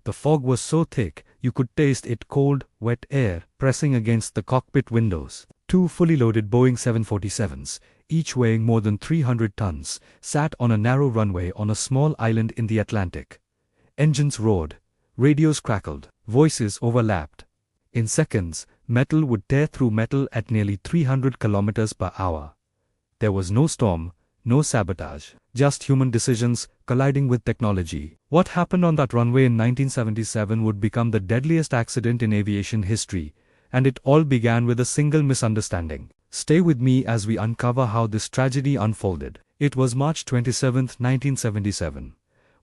The fog was so thick, you could taste it cold, wet air pressing against the cockpit windows. Two fully loaded Boeing 747s, each weighing more than 300 tons, sat on a narrow runway on a small island in the Atlantic. Engines roared, radios crackled, voices overlapped. In seconds, metal would tear through metal at nearly 300 kilometers per hour. There was no storm, no sabotage, just human decisions colliding with technology. What happened on that runway in 1977 would become the deadliest accident in aviation history, and it all began with a single misunderstanding. Stay with me as we uncover how this tragedy unfolded. It was March 27, 1977.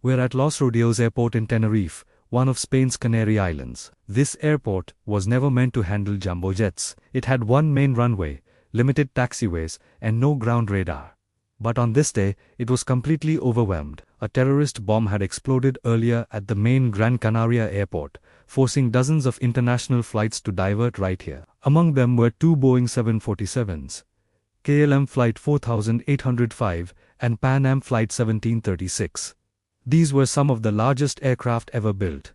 We're at Los Rodeos Airport in Tenerife, one of Spain's Canary Islands. This airport was never meant to handle jumbo jets. It had one main runway, limited taxiways, and no ground radar. But on this day, it was completely overwhelmed. A terrorist bomb had exploded earlier at the main Gran Canaria airport, forcing dozens of international flights to divert right here. Among them were two Boeing 747s, KLM Flight 4805 and Pan Am Flight 1736. These were some of the largest aircraft ever built.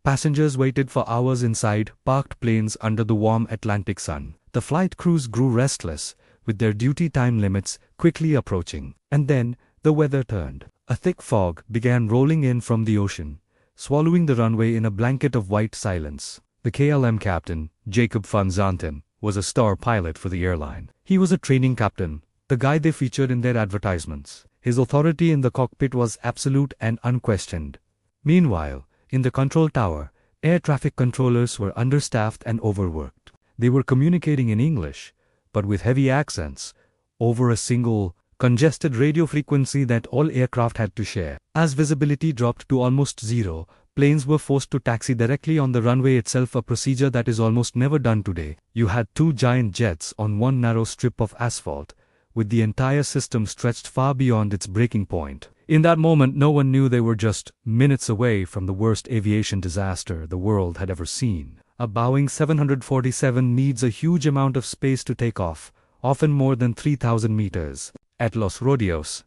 Passengers waited for hours inside parked planes under the warm Atlantic sun. The flight crews grew restless, with their duty time limits quickly approaching. And then, the weather turned. A thick fog began rolling in from the ocean, swallowing the runway in a blanket of white silence. The KLM captain, Jacob van Zanten, was a star pilot for the airline. He was a training captain, the guy they featured in their advertisements. His authority in the cockpit was absolute and unquestioned. Meanwhile, in the control tower, air traffic controllers were understaffed and overworked. They were communicating in English, but with heavy accents, over a single, congested radio frequency that all aircraft had to share. As visibility dropped to almost zero, planes were forced to taxi directly on the runway itself, a procedure that is almost never done today. You had two giant jets on one narrow strip of asphalt, with the entire system stretched far beyond its breaking point. In that moment, no one knew they were just minutes away from the worst aviation disaster the world had ever seen. A Boeing 747 needs a huge amount of space to take off, often more than 3,000 meters. At Los Rodeos,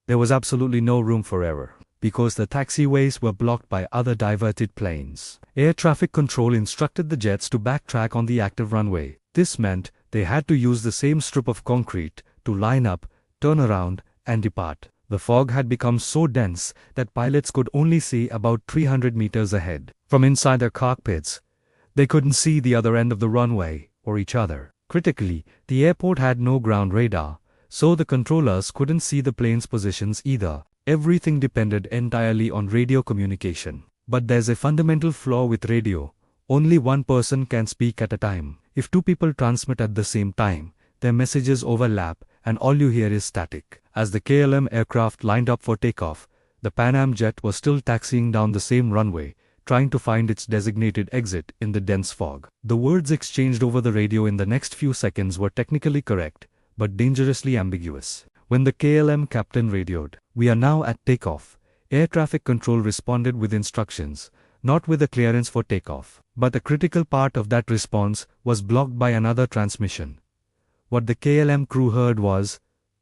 there was absolutely no room for error, because the taxiways were blocked by other diverted planes. Air traffic control instructed the jets to backtrack on the active runway. This meant they had to use the same strip of concrete to line up, turn around, and depart. The fog had become so dense that pilots could only see about 300 meters ahead. From inside their cockpits, they couldn't see the other end of the runway, or each other. Critically, the airport had no ground radar, so the controllers couldn't see the plane's positions either. Everything depended entirely on radio communication. But there's a fundamental flaw with radio. Only one person can speak at a time. If two people transmit at the same time, their messages overlap, and all you hear is static. As the KLM aircraft lined up for takeoff, the Pan Am jet was still taxiing down the same runway, trying to find its designated exit in the dense fog. The words exchanged over the radio in the next few seconds were technically correct, but dangerously ambiguous. When the KLM captain radioed, "We are now at takeoff," air traffic control responded with instructions, not with a clearance for takeoff. But a critical part of that response was blocked by another transmission. What the KLM crew heard was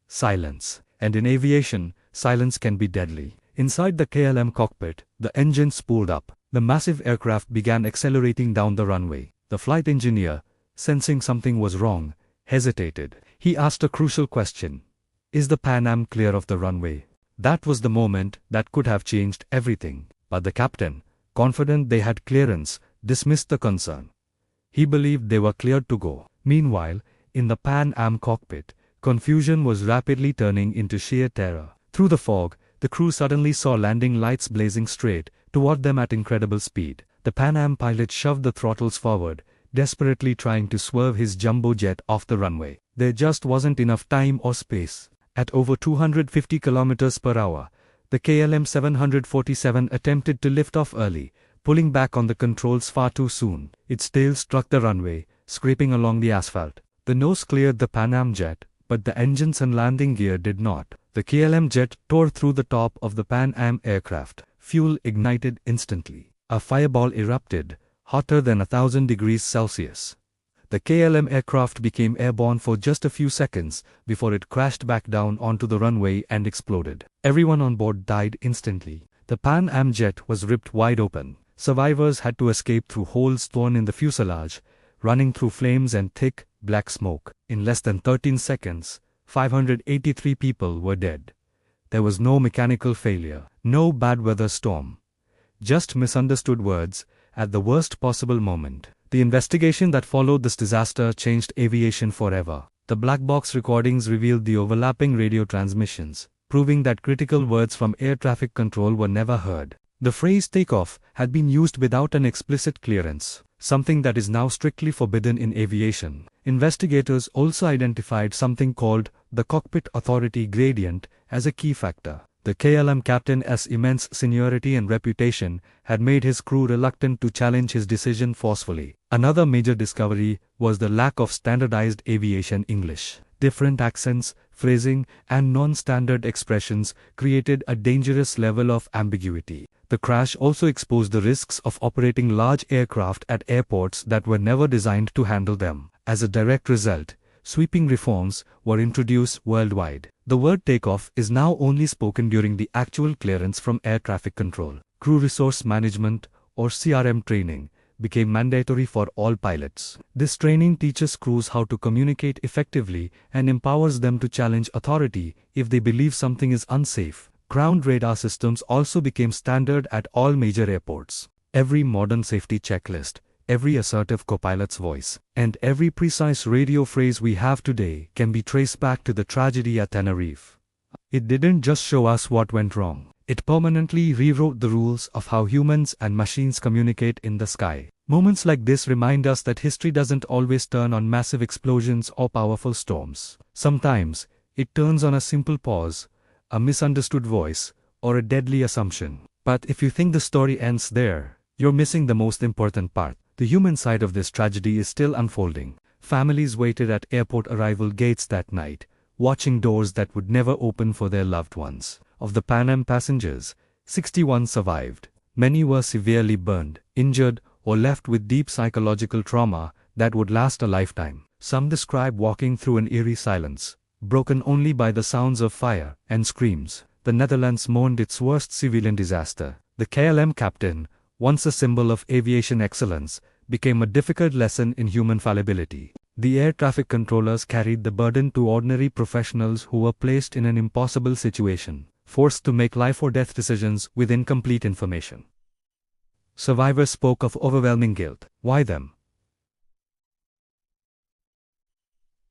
silence. And in aviation, silence can be deadly. Inside the KLM cockpit, the engine spooled up. The massive aircraft began accelerating down the runway. The flight engineer, sensing something was wrong, hesitated. He asked a crucial question. Is the Pan Am clear of the runway? That was the moment that could have changed everything. But the captain, confident they had clearance, dismissed the concern. He believed they were cleared to go. Meanwhile, in the Pan Am cockpit, confusion was rapidly turning into sheer terror. Through the fog, the crew suddenly saw landing lights blazing straight toward them at incredible speed. The Pan Am pilot shoved the throttles forward, desperately trying to swerve his jumbo jet off the runway. There just wasn't enough time or space. At over 250 kilometers per hour, the KLM 747 attempted to lift off early, pulling back on the controls far too soon. Its tail struck the runway, scraping along the asphalt. The nose cleared the Pan Am jet, but the engines and landing gear did not. The KLM jet tore through the top of the Pan Am aircraft. Fuel ignited instantly. A fireball erupted, hotter than 1,000 degrees Celsius. The KLM aircraft became airborne for just a few seconds before it crashed back down onto the runway and exploded. Everyone on board died instantly. The Pan Am jet was ripped wide open. Survivors had to escape through holes torn in the fuselage, running through flames and thick, black smoke. In less than 13 seconds, 583 people were dead. There was no mechanical failure, no bad weather storm. Just misunderstood words, at the worst possible moment. The investigation that followed this disaster changed aviation forever. The black box recordings revealed the overlapping radio transmissions, proving that critical words from air traffic control were never heard. The phrase takeoff had been used without an explicit clearance, something that is now strictly forbidden in aviation. Investigators also identified something called the cockpit authority gradient as a key factor. The KLM captain's immense seniority and reputation had made his crew reluctant to challenge his decision forcefully. Another major discovery was the lack of standardized aviation English. Different accents, phrasing, and non-standard expressions created a dangerous level of ambiguity. The crash also exposed the risks of operating large aircraft at airports that were never designed to handle them. As a direct result, sweeping reforms were introduced worldwide. The word takeoff is now only spoken during the actual clearance from air traffic control. Crew resource management, or CRM training, became mandatory for all pilots. This training teaches crews how to communicate effectively and empowers them to challenge authority if they believe something is unsafe. Ground radar systems also became standard at all major airports. Every modern safety checklist, every assertive co-pilot's voice, and every precise radio phrase we have today can be traced back to the tragedy at Tenerife. It didn't just show us what went wrong. It permanently rewrote the rules of how humans and machines communicate in the sky. Moments like this remind us that history doesn't always turn on massive explosions or powerful storms. Sometimes, it turns on a simple pause, a misunderstood voice, or a deadly assumption. But if you think the story ends there, you're missing the most important part. The human side of this tragedy is still unfolding. Families waited at airport arrival gates that night, watching doors that would never open for their loved ones. Of the Pan Am passengers, 61 survived. Many were severely burned, injured, or left with deep psychological trauma that would last a lifetime. Some describe walking through an eerie silence, broken only by the sounds of fire and screams. The Netherlands mourned its worst civilian disaster. The KLM captain, once a symbol of aviation excellence, became a difficult lesson in human fallibility. The air traffic controllers carried the burden to ordinary professionals who were placed in an impossible situation, forced to make life or death decisions with incomplete information. Survivors spoke of overwhelming guilt. Why them?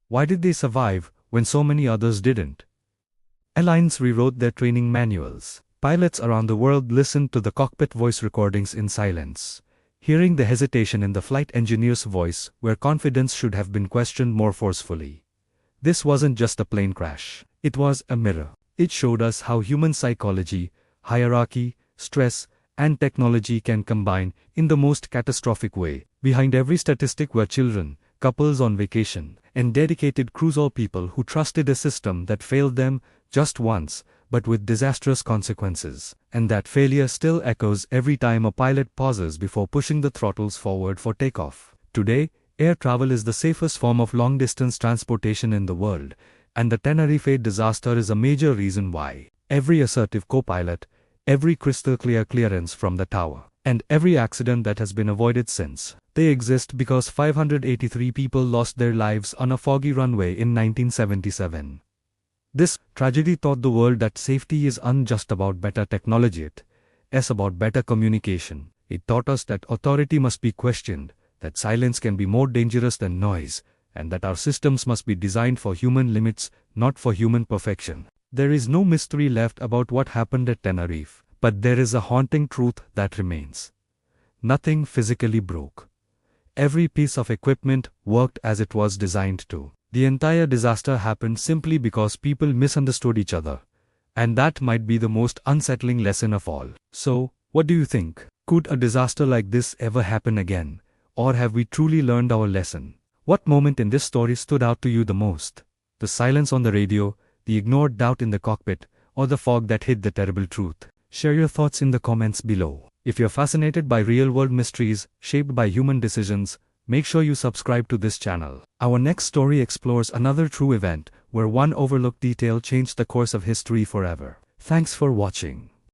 Why did they survive when so many others didn't? Airlines rewrote their training manuals. Pilots around the world listened to the cockpit voice recordings in silence, hearing the hesitation in the flight engineer's voice where confidence should have been questioned more forcefully. This wasn't just a plane crash. It was a mirror. It showed us how human psychology, hierarchy, stress, and technology can combine in the most catastrophic way. Behind every statistic were children, couples on vacation, and dedicated crews or people who trusted a system that failed them just once, but with disastrous consequences. And that failure still echoes every time a pilot pauses before pushing the throttles forward for takeoff. Today, air travel is the safest form of long-distance transportation in the world, and the Tenerife disaster is a major reason why. Every assertive co-pilot, every crystal-clear clearance from the tower, and every accident that has been avoided since. They exist because 583 people lost their lives on a foggy runway in 1977. This tragedy taught the world that safety isn't just about better technology, it's about better communication. It taught us that authority must be questioned, that silence can be more dangerous than noise, and that our systems must be designed for human limits, not for human perfection. There is no mystery left about what happened at Tenerife, but there is a haunting truth that remains. Nothing physically broke. Every piece of equipment worked as it was designed to. The entire disaster happened simply because people misunderstood each other. And that might be the most unsettling lesson of all. So, what do you think? Could a disaster like this ever happen again? Or have we truly learned our lesson? What moment in this story stood out to you the most? The silence on the radio, the ignored doubt in the cockpit, or the fog that hid the terrible truth? Share your thoughts in the comments below. If you're fascinated by real-world mysteries shaped by human decisions, make sure you subscribe to this channel. Our next story explores another true event where one overlooked detail changed the course of history forever. Thanks for watching.